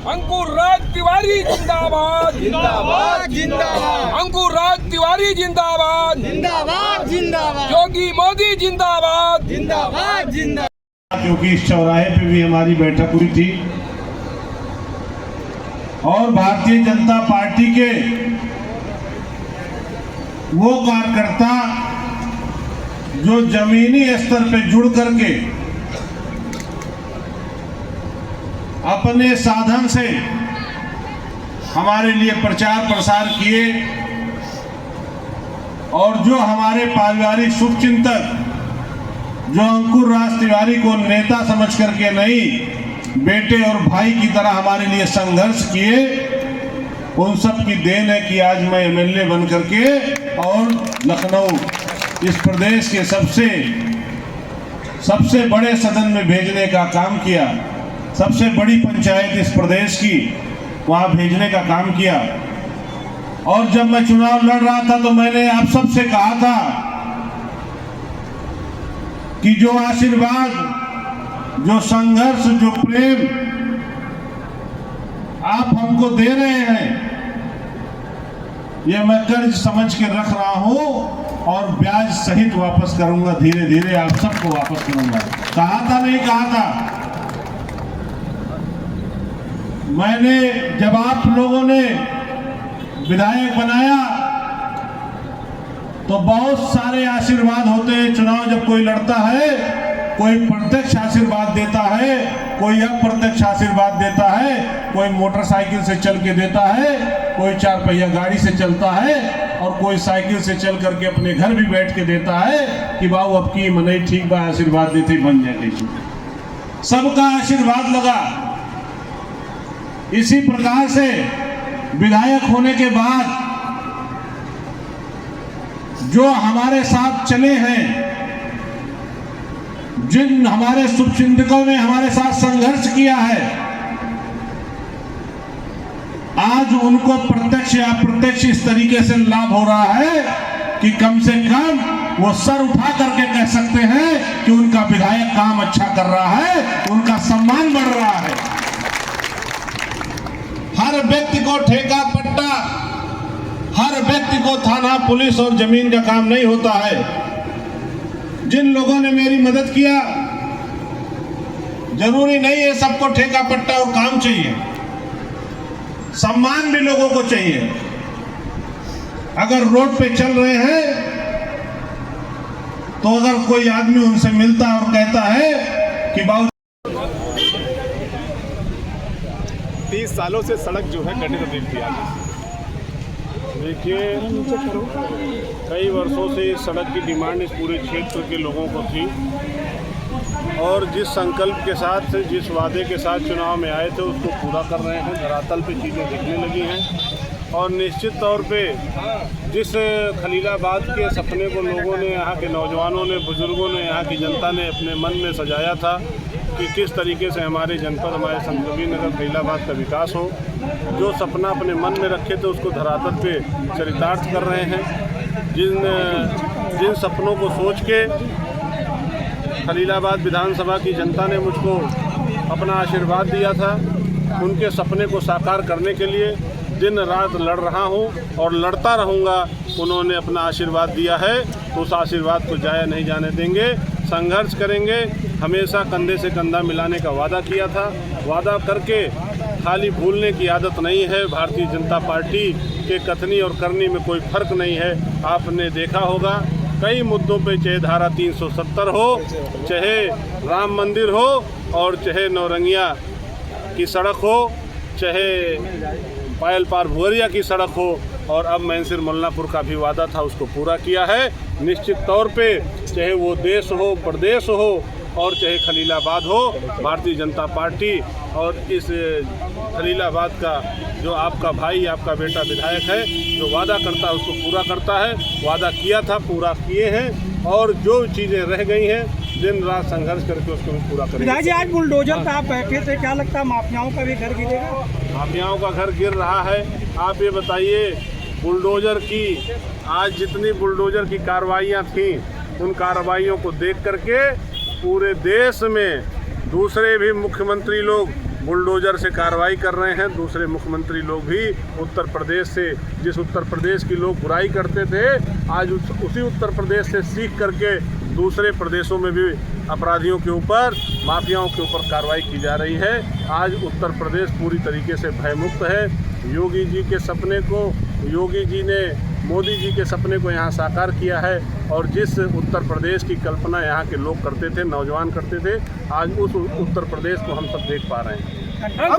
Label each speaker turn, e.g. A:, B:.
A: अंकुर राज तिवारी जिंदाबाद
B: जिंदाबाद जिंदाबाद
A: अंकुर राज तिवारी जिंदाबाद
B: जिंदाबाद जिंदाबाद
A: योगी मोदी जिंदाबाद
B: जिंदाबाद जिंदाबाद।
C: क्योंकि इस चौराहे पे भी हमारी बैठक हुई थी और भारतीय जनता पार्टी के वो कार्यकर्ता जो जमीनी स्तर पे जुड़ करके अपने साधन से हमारे लिए प्रचार प्रसार किए और जो हमारे पारिवारिक शुभचिंतक जो अंकुर राज तिवारी को नेता समझ करके नहीं बेटे और भाई की तरह हमारे लिए संघर्ष किए, उन सब की देन है कि आज मैं एमएलए बन करके और लखनऊ इस प्रदेश के सबसे बड़े सदन में भेजने का काम किया, सबसे बड़ी पंचायत इस प्रदेश की वहां भेजने का काम किया। और जब मैं चुनाव लड़ रहा था तो मैंने आप सबसे कहा था कि जो आशीर्वाद, जो संघर्ष, जो प्रेम आप हमको दे रहे हैं, ये मैं कर्ज समझ के रख रहा हूं और ब्याज सहित वापस करूंगा, धीरे धीरे आप सबको वापस करूंगा। कहा था नहीं कहा था? मैंने जब आप लोगों ने विधायक बनाया तो बहुत सारे आशीर्वाद होते हैं। चुनाव जब कोई लड़ता है, कोई प्रत्यक्ष आशीर्वाद देता है, कोई अप्रत्यक्ष आशीर्वाद देता है, कोई मोटरसाइकिल से चल के देता है, कोई 4 पहिया गाड़ी से चलता है और कोई साइकिल से चल करके अपने घर भी बैठ के देता है कि बाबू अब की मनई ठीक बा, आशीर्वाद देते बन जाए। सबका आशीर्वाद लगा। इसी प्रकार से विधायक होने के बाद जो हमारे साथ चले हैं, जिन हमारे शुभचिंतकों ने हमारे साथ संघर्ष किया है, आज उनको प्रत्यक्ष या अप्रत्यक्ष इस तरीके से लाभ हो रहा है कि कम से कम वो सर उठा करके कह सकते हैं कि उनका विधायक काम अच्छा कर रहा है, उनका सम्मान बढ़ रहा है। हर व्यक्ति को ठेका पट्टा, हर व्यक्ति को थाना पुलिस और जमीन का काम नहीं होता है। जिन लोगों ने मेरी मदद किया, जरूरी नहीं है सबको ठेका पट्टा और काम चाहिए, सम्मान भी लोगों को चाहिए। अगर रोड पे चल रहे हैं तो अगर कोई आदमी उनसे मिलता और कहता है कि बाबू
D: 30 सालों से सड़क जो है गड्ढे तब्दील किया। देखिए, कई वर्षों से इस सड़क की डिमांड इस पूरे क्षेत्र के लोगों को थी और जिस संकल्प के साथ, जिस वादे के साथ चुनाव में आए थे उसको पूरा कर रहे हैं। धरातल पे चीज़ें दिखने लगी हैं और निश्चित तौर पे जिस खलीलाबाद के सपने को लोगों ने, यहाँ के नौजवानों ने, बुजुर्गों ने, यहाँ की जनता ने अपने मन में सजाया था कि किस तरीके से हमारे जनपद, हमारे संत कबीरनगर खलीलाबाद का विकास हो, जो सपना अपने मन में रखे थे उसको धरातल पे चरितार्थ कर रहे हैं। जिन सपनों को सोच के खलीलाबाद विधानसभा की जनता ने मुझको अपना आशीर्वाद दिया था, उनके सपने को साकार करने के लिए दिन रात लड़ रहा हूं और लड़ता रहूंगा। उन्होंने अपना आशीर्वाद दिया है तो उस आशीर्वाद को जाया नहीं जाने देंगे, संघर्ष करेंगे। हमेशा कंधे से कंधा मिलाने का वादा किया था, वादा करके खाली भूलने की आदत नहीं है। भारतीय जनता पार्टी के कथनी और करनी में कोई फर्क नहीं है। आपने देखा होगा कई मुद्दों पे, चाहे धारा 370 हो, चाहे राम मंदिर हो और चाहे नौरंगिया की सड़क हो, चाहे पायल पार भुवरिया की सड़क हो, और अब मैनसिर मुल्लापुर का भी वादा था उसको पूरा किया है। निश्चित तौर पे चाहे वो देश हो, प्रदेश हो और चाहे खलीलाबाद हो, भारतीय जनता पार्टी और इस खलीलाबाद का जो आपका भाई, आपका बेटा विधायक है, जो वादा करता है उसको पूरा करता है। वादा किया था, पूरा किए हैं और जो चीज़ें रह गई हैं दिन रात संघर्ष करके उसको भी पूरा करेंगे।
B: जी, आज बुलडोजर पे आप बैठे थे, क्या लगता है माफियाओं का भी घर गिरेगा?
D: माफियाओं का घर गिर रहा है। आप ये बताइए, बुलडोजर की आज जितनी बुलडोजर की कार्रवाइयाँ थीं, उन कार्रवाइयों को देख करके पूरे देश में दूसरे भी मुख्यमंत्री लोग बुलडोजर से कार्रवाई कर रहे हैं। दूसरे मुख्यमंत्री लोग भी उत्तर प्रदेश से, जिस उत्तर प्रदेश की लोग बुराई करते थे, आज उसी उत्तर प्रदेश से सीख करके दूसरे प्रदेशों में भी अपराधियों के ऊपर, माफियाओं के ऊपर कार्रवाई की जा रही है। आज उत्तर प्रदेश पूरी तरीके से भयमुक्त है। योगी जी के सपने को, योगी जी ने मोदी जी के सपने को यहाँ साकार किया है और जिस उत्तर प्रदेश की कल्पना यहाँ के लोग करते थे, नौजवान करते थे, आज उस उत्तर प्रदेश को हम सब देख पा रहे हैं।